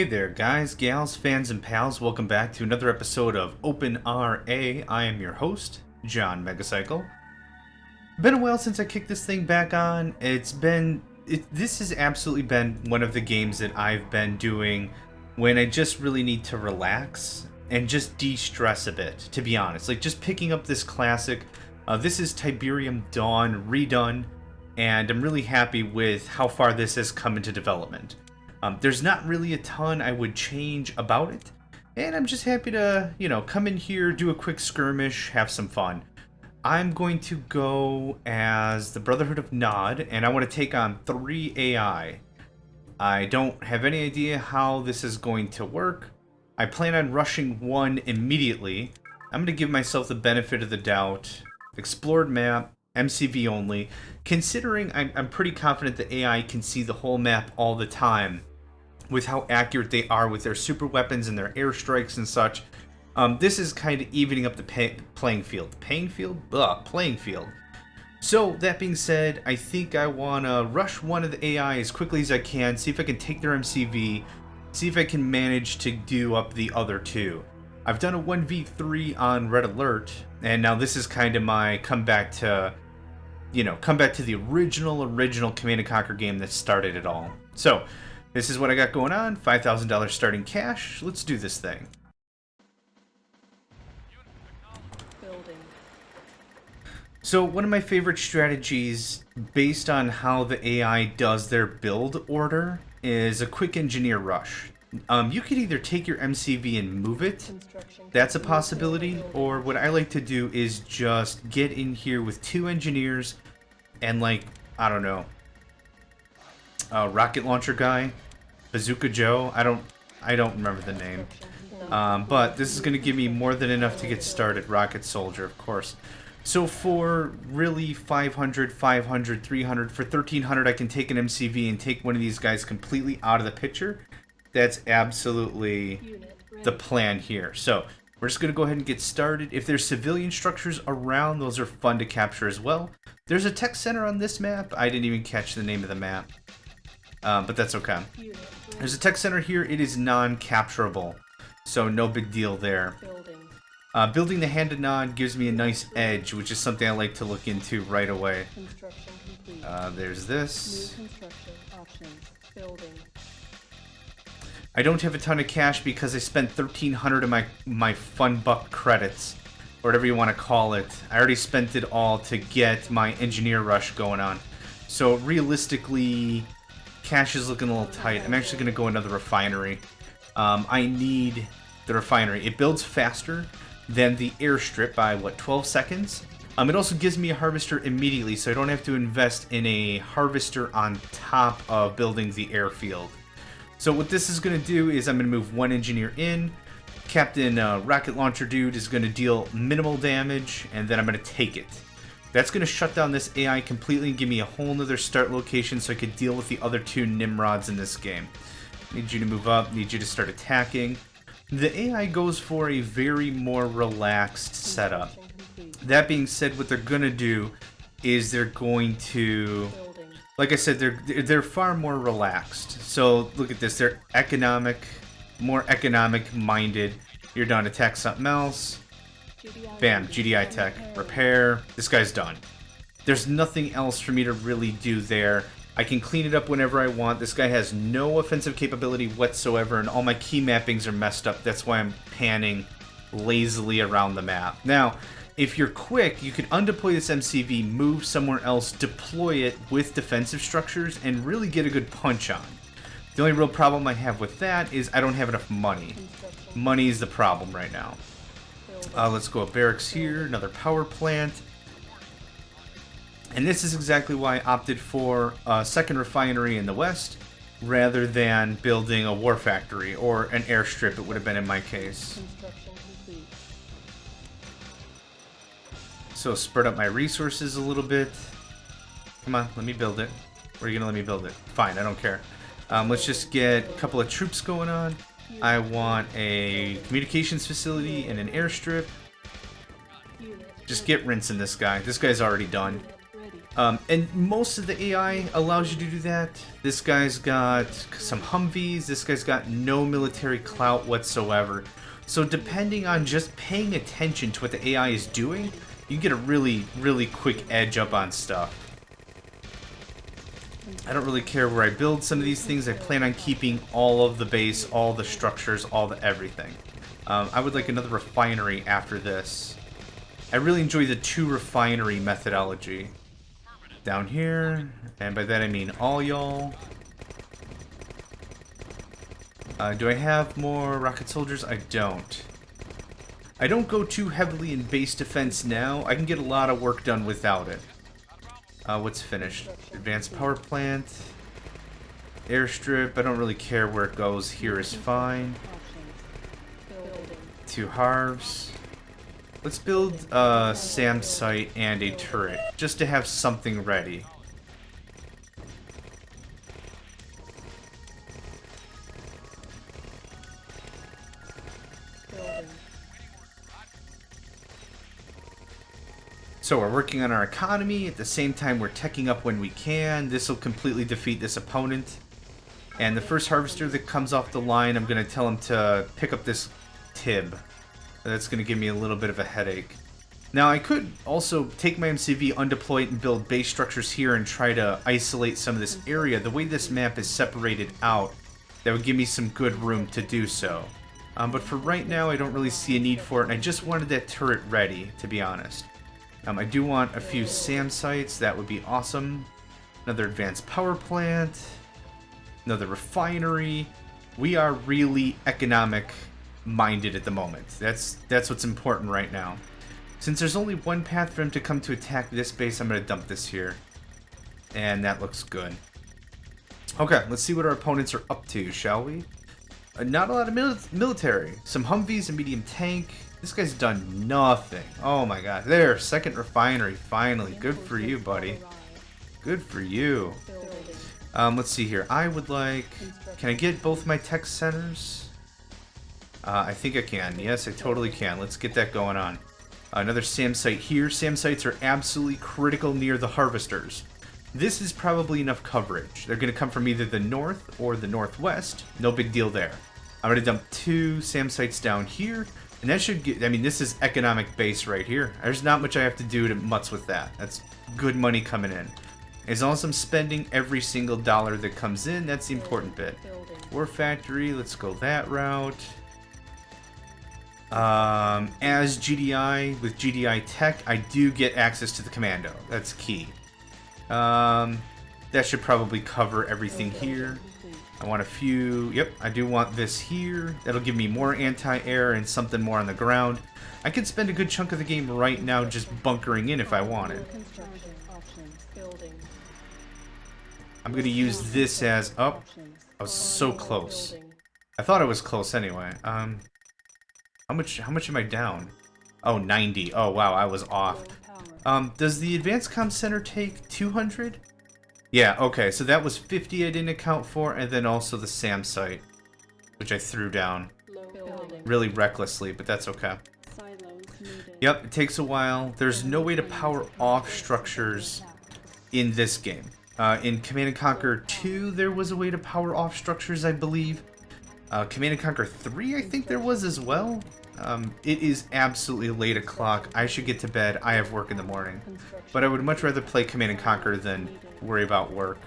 Hey there, guys, gals, fans, and pals. Welcome back to another episode of OpenRA. I am your host, John Megacycle. Been a while since I kicked this thing back on. This has absolutely been one of the games that I've been doing when I just really need to relax and just de-stress a bit, to be honest. Like, just picking up this classic. This is Tiberium Dawn redone, and I'm really happy with how far this has come into development. There's not really a ton I would change about it, and I'm just happy to, come in here, do a quick skirmish, have some fun. I'm going to go as the Brotherhood of NOD, and I want to take on 3 AI. I don't have any idea how this is going to work. I plan on rushing 1 immediately. I'm going to give myself the benefit of the doubt. Explored map, MCV only. Considering I'm pretty confident the AI can see the whole map all the time, with how accurate they are with their super weapons and their airstrikes and such. This is kind of evening up the playing field. Playing field? So, that being said, I think I want to rush 1 of the AI as quickly as I can, see if I can take their MCV, see if I can manage to do up the other 2. I've done a 1v3 on Red Alert, and now this is kind of my comeback to the original Command & Conquer game that started it all. So, this is what I got going on, $5,000 starting cash. Let's do this thing. Building. So one of my favorite strategies, based on how the AI does their build order, is a quick engineer rush. You could either take your MCV and move it, that's a possibility, or what I like to do is just get in here with 2 engineers and, like, I don't know, rocket launcher guy, Bazooka Joe. I don't remember the name. But this is going to give me more than enough to get started. Rocket Soldier, of course. So for really 500, 500, 300, for 1300 I can take an MCV and take one of these guys completely out of the picture. That's absolutely the plan here. So we're just going to go ahead and get started. If there's civilian structures around, those are fun to capture as well. There's a tech center on this map. I didn't even catch the name of the map. But that's okay. There's a tech center here. It is non-capturable, so no big deal there. Building the hand to nod gives me a nice edge, which is something I like to look into right away. There's this. I don't have a ton of cash because I spent 1,300 of my fun buck credits, or whatever you want to call it. I already spent it all to get my engineer rush going on. So realistically, cash is looking a little tight. I'm actually going to go another refinery. I need the refinery. It builds faster than the airstrip by, 12 seconds? It also gives me a harvester immediately, so I don't have to invest in a harvester on top of building the airfield. So what this is going to do is I'm going to move 1 engineer in. Captain Rocket Launcher Dude is going to deal minimal damage, and then I'm going to take it. That's going to shut down this AI completely and give me a whole nother start location so I could deal with the other 2 Nimrods in this game. Need you to move up, need you to start attacking. The AI goes for a very more relaxed setup. That being said, what they're going to do is they're going to, like I said, they're far more relaxed. So look at this, they're more economic minded. You're done, attack something else. Bam, GDI tech, repair, this guy's done. There's nothing else for me to really do there. I can clean it up whenever I want. This guy has no offensive capability whatsoever, and all my key mappings are messed up. That's why I'm panning lazily around the map. Now, if you're quick, you can undeploy this MCV, move somewhere else, deploy it with defensive structures, and really get a good punch on. The only real problem I have with that is I don't have enough money. Money is the problem right now. Let's go up barracks here, another power plant. And this is exactly why I opted for a second refinery in the west rather than building a war factory or an airstrip, it would have been in my case. So spread up my resources a little bit. Come on, let me build it. Where are you going to let me build it? Fine, I don't care. Let's just get a couple of troops going on. I want a communications facility and an airstrip. Just get rinsing this guy. This guy's already done. And most of the AI allows you to do that. This guy's got some Humvees. This guy's got no military clout whatsoever. So depending on just paying attention to what the AI is doing, you get a really, really quick edge up on stuff. I don't really care where I build some of these things. I plan on keeping all of the base, all the structures, all the everything. I would like another refinery after this. I really enjoy the 2 refinery methodology. Down here, and by that I mean all y'all. Do I have more rocket soldiers? I don't. I don't go too heavily in base defense now. I can get a lot of work done without it. What's finished? Advanced power plant. Airstrip. I don't really care where it goes. Here is fine. 2 halves. Let's build a SAM site and a turret, just to have something ready. So we're working on our economy, at the same time we're teching up when we can. This will completely defeat this opponent. And the first harvester that comes off the line, I'm going to tell him to pick up this Tib. That's going to give me a little bit of a headache. Now I could also take my MCV, undeploy it, and build base structures here and try to isolate some of this area. The way this map is separated out, that would give me some good room to do so. But for right now, I don't really see a need for it, and I just wanted that turret ready, to be honest. I do want a few SAM sites, that would be awesome. Another advanced power plant. Another refinery. We are really economic minded at the moment. That's what's important right now. Since there's only one path for him to come to attack this base, I'm going to dump this here. And that looks good. Okay, let's see what our opponents are up to, shall we? Not a lot of military. Some Humvees, a medium tank. This guy's done nothing. Oh my god. There, second refinery, finally. Good for you, buddy. Good for you. Let's see here. I would like... Can I get both my tech centers? I think I can. Yes, I totally can. Let's get that going on. Another SAM site here. SAM sites are absolutely critical near the harvesters. This is probably enough coverage. They're going to come from either the north or the northwest. No big deal there. I'm going to dump 2 SAM sites down here. And that should get... I mean, this is economic base right here. There's not much I have to do to mutz with that. That's good money coming in. As long as I'm spending every single dollar that comes in, that's the important bit. War factory, let's go that route. As GDI, with GDI tech, I do get access to the commando. That's key. That should probably cover everything here. I want a few... Yep, I do want this here. That'll give me more anti-air and something more on the ground. I could spend a good chunk of the game right now just bunkering in if I wanted. I'm going to use this as... Oh, I was so close. I thought I was close anyway. How much am I down? Oh, 90. Oh, wow, I was off. Does the Advanced Comm Center take 200? Yeah, okay, so that was 50 I didn't account for, and then also the SAM site, which I threw down really recklessly, but that's okay. Yep, it takes a while. There's no way to power off structures in this game. In Command & Conquer 2, there was a way to power off structures, I believe. Command & Conquer 3, I think there was as well. It is absolutely late o'clock. I should get to bed. I have work in the morning. But I would much rather play Command & Conquer than worry about work.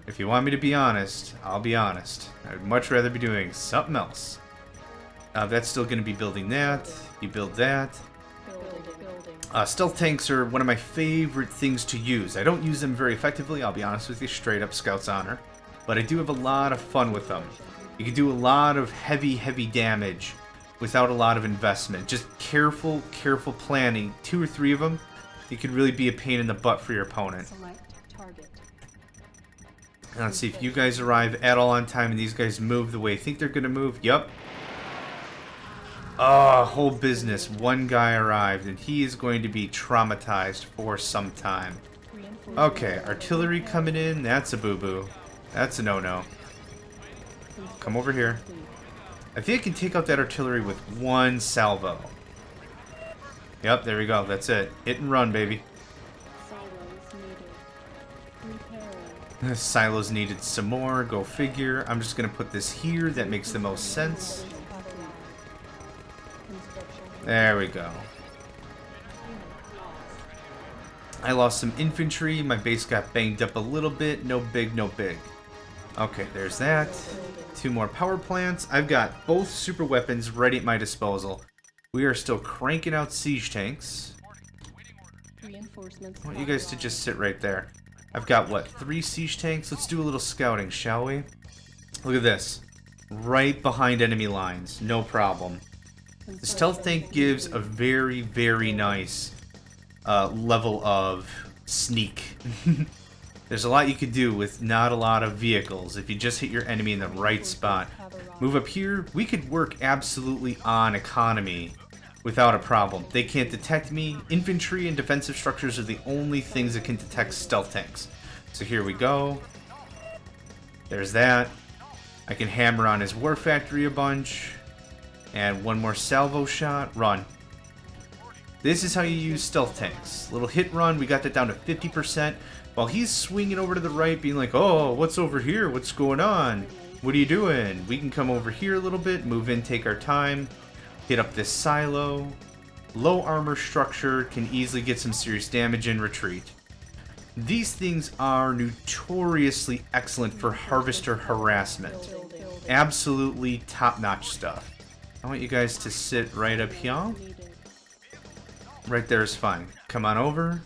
If you want me to be honest, I'll be honest. I would much rather be doing something else. That's still going to be building that. You build that. Stealth tanks are one of my favorite things to use. I don't use them very effectively, I'll be honest with you, straight up Scout's Honor. But I do have a lot of fun with them. You can do a lot of heavy damage without a lot of investment. Just careful planning. 2 or 3 of them, it could really be a pain in the butt for your opponent. And let's see if you guys arrive at all on time and these guys move the way I think they're going to move. Yup. Oh, whole business. One guy arrived and he is going to be traumatized for some time. Okay, artillery coming in. That's a boo-boo. That's a no-no. Come over here. I think I can take out that artillery with 1 salvo. Yep, there we go. That's it. Hit and run, baby. Silos needed some more. Go figure. I'm just going to put this here. That makes the most sense. There we go. I lost some infantry. My base got banged up a little bit. No big, no big. Okay, there's that. 2 more power plants. I've got both super weapons ready at my disposal. We are still cranking out siege tanks. I want you guys to just sit right there. I've got, what, 3 siege tanks? Let's do a little scouting, shall we? Look at this. Right behind enemy lines. No problem. The stealth tank gives a very, very nice level of sneak. There's a lot you could do with not a lot of vehicles if you just hit your enemy in the right spot. Move up here. We could work absolutely on economy without a problem. They can't detect me. Infantry and defensive structures are the only things that can detect stealth tanks. So here we go. There's that. I can hammer on his war factory a bunch. And 1 more salvo shot. Run. This is how you use stealth tanks. Little hit run. We got that down to 50%. While he's swinging over to the right, being like, oh, what's over here? What's going on? What are you doing? We can come over here a little bit, move in, take our time, hit up this silo. Low armor structure, can easily get some serious damage and retreat. These things are notoriously excellent for harvester harassment. Absolutely top-notch stuff. I want you guys to sit right up here. Right there is fine. Come on over.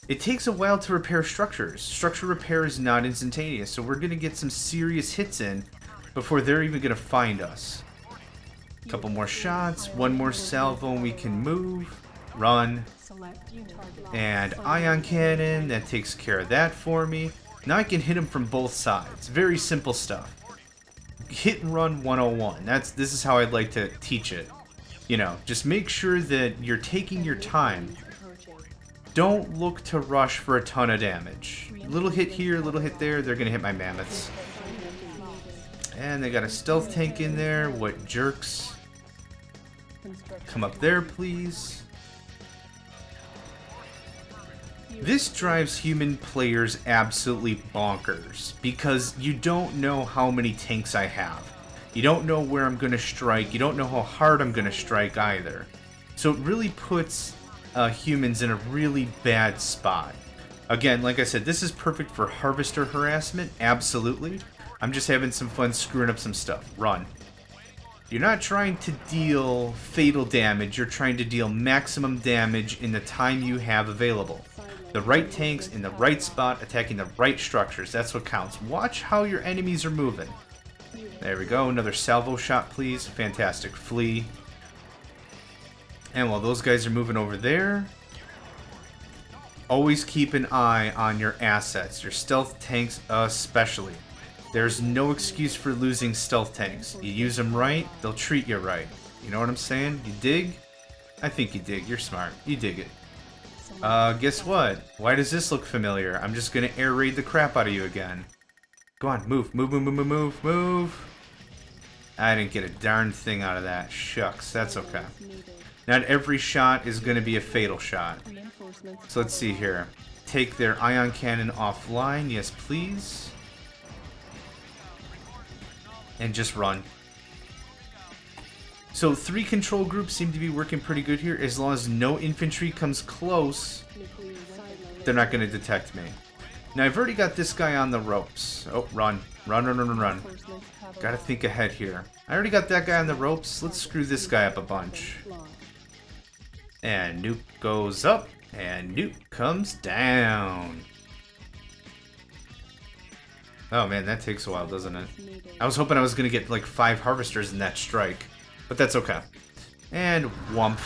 It takes a while to repair structures. Structure repair is not instantaneous, so we're going to get some serious hits in before they're even going to find us. A couple more shots, 1 more salvo, and we can move, run, and ion cannon, that takes care of that for me. Now I can hit him from both sides. Very simple stuff. Hit and run 101. This is how I'd like to teach it. You know, just make sure that you're taking your time. Don't look to rush for a ton of damage. Little hit here, little hit there, they're gonna hit my mammoths. And they got a stealth tank in there. What jerks. Come up there, please. This drives human players absolutely bonkers, because you don't know how many tanks I have. You don't know where I'm gonna strike, you don't know how hard I'm gonna strike either. So it really puts humans in a really bad spot. Again, like I said, this is perfect for harvester harassment, absolutely. I'm just having some fun screwing up some stuff. Run. You're not trying to deal fatal damage, you're trying to deal maximum damage in the time you have available. The right tanks in the right spot, attacking the right structures, that's what counts. Watch how your enemies are moving. There we go, another salvo shot please. Fantastic. Flee. And while those guys are moving over there, always keep an eye on your assets, your stealth tanks especially. There's no excuse for losing stealth tanks. You use them right, they'll treat you right. You know what I'm saying? You dig? I think you dig. You're smart. You dig it. Guess what? Why does this look familiar? I'm just gonna air raid the crap out of you again. Go on, move, move, move, move, move, move, move. I didn't get a darn thing out of that. Shucks, that's okay. Not every shot is going to be a fatal shot. So let's see here. Take their ion cannon offline. Yes, please. And just run. So 3 control groups seem to be working pretty good here. As long as no infantry comes close, they're not going to detect me. Now I've already got this guy on the ropes. Oh, run. Run, run, run, run, run. Gotta think ahead here. I already got that guy on the ropes. Let's screw this guy up a bunch. And nuke goes up, and nuke comes down. Oh man, that takes a while, doesn't it? I was hoping I was gonna get like 5 harvesters in that strike, but that's okay. And whomp.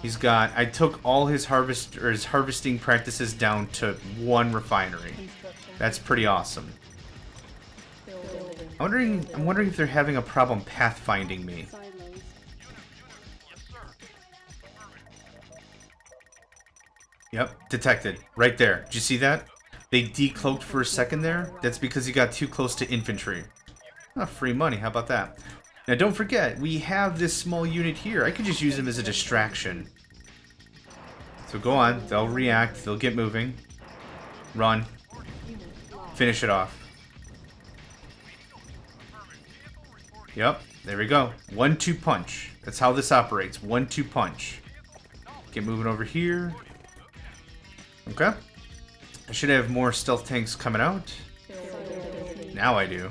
He's got. I took all his harvesting practices down to 1 refinery. That's pretty awesome. I'm wondering if they're having a problem pathfinding me. Yep, detected. Right there. Did you see that? They decloaked for a second there. That's because he got too close to infantry. Oh, free money. How about that? Now, don't forget, we have this small unit here. I could just use him as a distraction. So go on. They'll react. They'll get moving. Run. Finish it off. Yep, there we go. 1-2 punch. That's how this operates. 1-2 punch. Get moving over here. Okay. I should have more stealth tanks coming out. Now I do.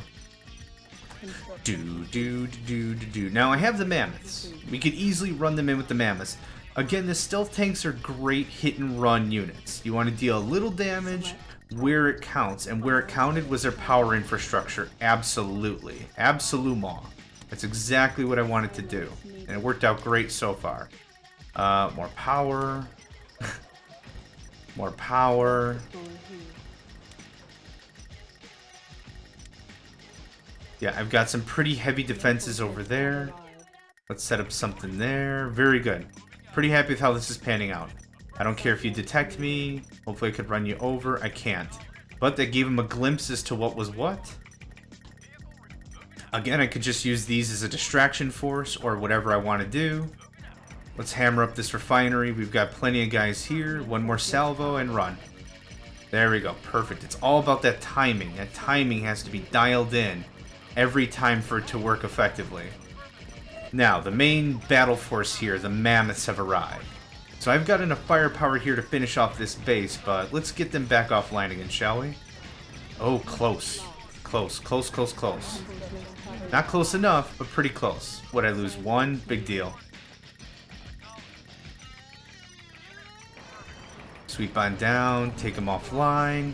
Do. Now I have the mammoths. We could easily run them in with the mammoths. Again, the stealth tanks are great hit and run units. You want to deal a little damage where it counts, and where it counted was their power infrastructure. Absolutely. Absolument. That's exactly what I wanted to do. And it worked out great so far. More power. More power. Yeah, I've got some pretty heavy defenses over there. Let's set up something there. Very good. Pretty happy with how this is panning out. I don't care if you detect me. Hopefully I could run you over. I can't. But that gave him a glimpse as to what was what. Again, I could just use these as a distraction force or whatever I want to do. Let's hammer up this refinery. We've got plenty of guys here. One more salvo and run. There we go. Perfect. It's all about that timing. That timing has to be dialed in every time for it to work effectively. Now, the main battle force here, the mammoths, have arrived. So I've got enough firepower here to finish off this base, but let's get them back offline again, shall we? Oh, close. Close. Not close enough, but pretty close. Would I lose one? Big deal. Sweep on down, take them offline.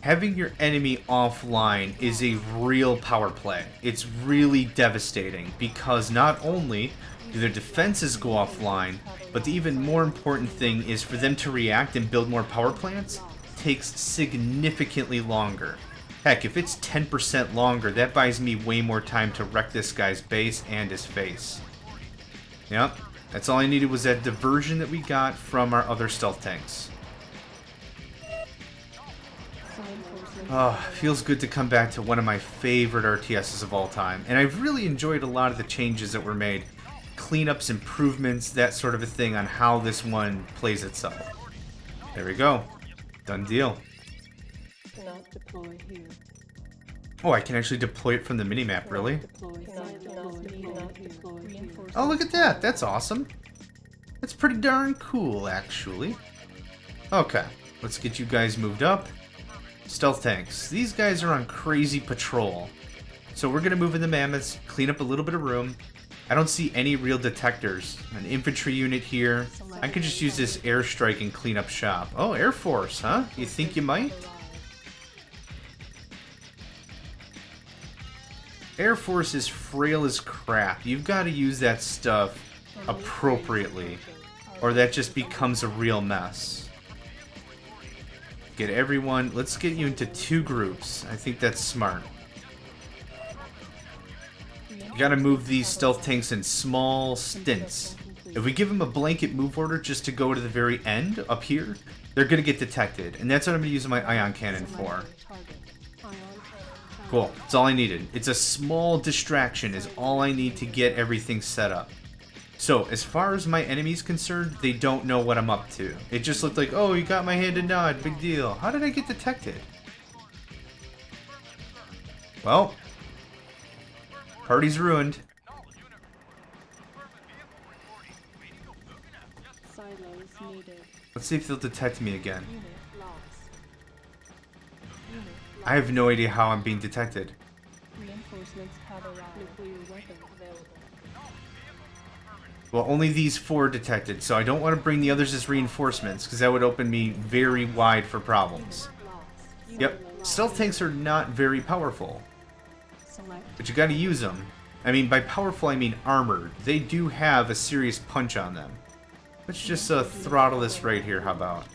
Having your enemy offline is a real power play. It's really devastating because not only do their defenses go offline, but the even more important thing is for them to react and build more power plants takes significantly longer. Heck, if it's 10% longer, that buys me way more time to wreck this guy's base and his face. Yep, that's all I needed was that diversion that we got from our other stealth tanks. Oh, feels good to come back to one of my favorite RTSs of all time. And I've really enjoyed a lot of the changes that were made. Cleanups, improvements, that sort of a thing on how this one plays itself. There we go. Done deal. Not deploy here. Oh, I can actually deploy it from the minimap, really? Oh, look at that. That's awesome. That's pretty darn cool, actually. Okay, let's get you guys moved up. Stealth tanks. These guys are on crazy patrol. So we're going to move in the mammoths, clean up a little bit of room. I don't see any real detectors. An infantry unit here. I could just use this airstrike and clean up shop. Oh, Air Force, huh? You think you might? Air Force is frail as crap. You've got to use that stuff appropriately, or that just becomes a real mess. Get everyone, let's get you into 2 groups. I think that's smart. You gotta move these stealth tanks in small stints. If we give them a blanket move order just to go to the very end, up here, they're gonna get detected. And that's what I'm gonna use my ion cannon for. Cool, that's all I needed. It's a small distraction is all I need to get everything set up. So, as far as my enemy's concerned, they don't know what I'm up to. It just looked like, oh, you got my hand and nod, big deal. How did I get detected? Well, party's ruined. Let's see if they'll detect me again. I have no idea how I'm being detected. Reinforcements have arrived. Nuclear weapon available. Well, only these 4 detected, so I don't want to bring the others as reinforcements, because that would open me very wide for problems. Yep, stealth tanks are not very powerful, but you gotta use them. I mean, by powerful, I mean armored. They do have a serious punch on them. Let's just throttle this right here, how about?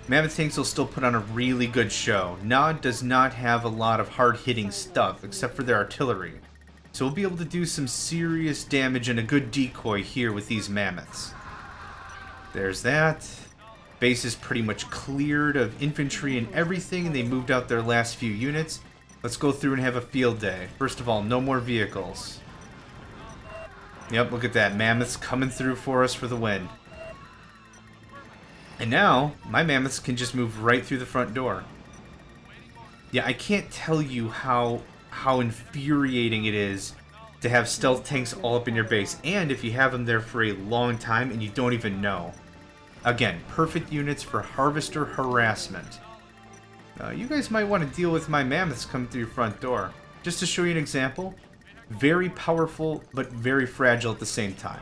Mammoth tanks will still put on a really good show. NOD does not have a lot of hard-hitting stuff, except for their artillery. So we'll be able to do some serious damage and a good decoy here with these mammoths. There's that. Base is pretty much cleared of infantry and everything, and they moved out their last few units. Let's go through and have a field day. First of all, no more vehicles. Yep, look at that. Mammoths coming through for us for the win. And now, my mammoths can just move right through the front door. Yeah, I can't tell you how infuriating it is to have stealth tanks all up in your base, and if you have them there for a long time and you don't even know. Again, perfect units for harvester harassment. You guys might want to deal with my mammoths coming through your front door. Just to show you an example, very powerful, but very fragile at the same time.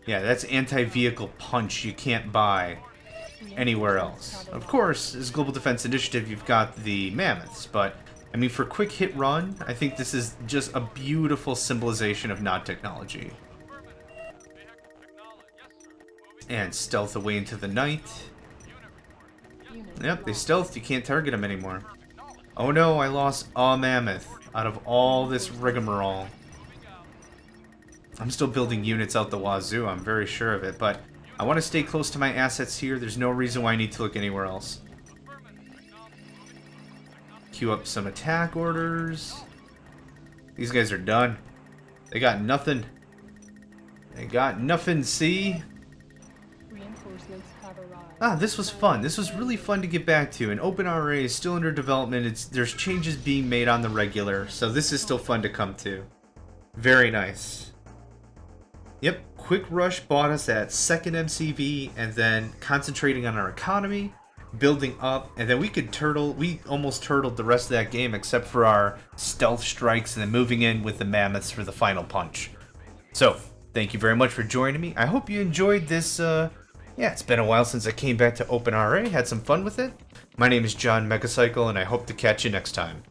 Yeah, that's anti-vehicle punch you can't buy anywhere else. Of course, as Global Defense Initiative, you've got the mammoths, but I mean, for quick hit run, I think this is just a beautiful symbolization of NOD technology. And stealth away into the night. Yep, they stealthed, you can't target them anymore. Oh no, I lost a mammoth out of all this rigmarole. I'm still building units out the wazoo, I'm very sure of it, but I want to stay close to my assets here. There's no reason why I need to look anywhere else. Queue up some attack orders. These guys are done. They got nothing. They got nothing, see? Reinforcements have arrived. Ah, this was fun. This was really fun to get back to. And OpenRA is still under development. There's changes being made on the regular, so this is still fun to come to. Very nice. Yep, Quick Rush bought us at 2nd MCV, and then concentrating on our economy, building up, and then we almost turtled the rest of that game except for our stealth strikes and then moving in with the mammoths for the final punch. So, thank you very much for joining me. I hope you enjoyed this, yeah, it's been a while since I came back to OpenRA, had some fun with it. My name is John Megacycle, and I hope to catch you next time.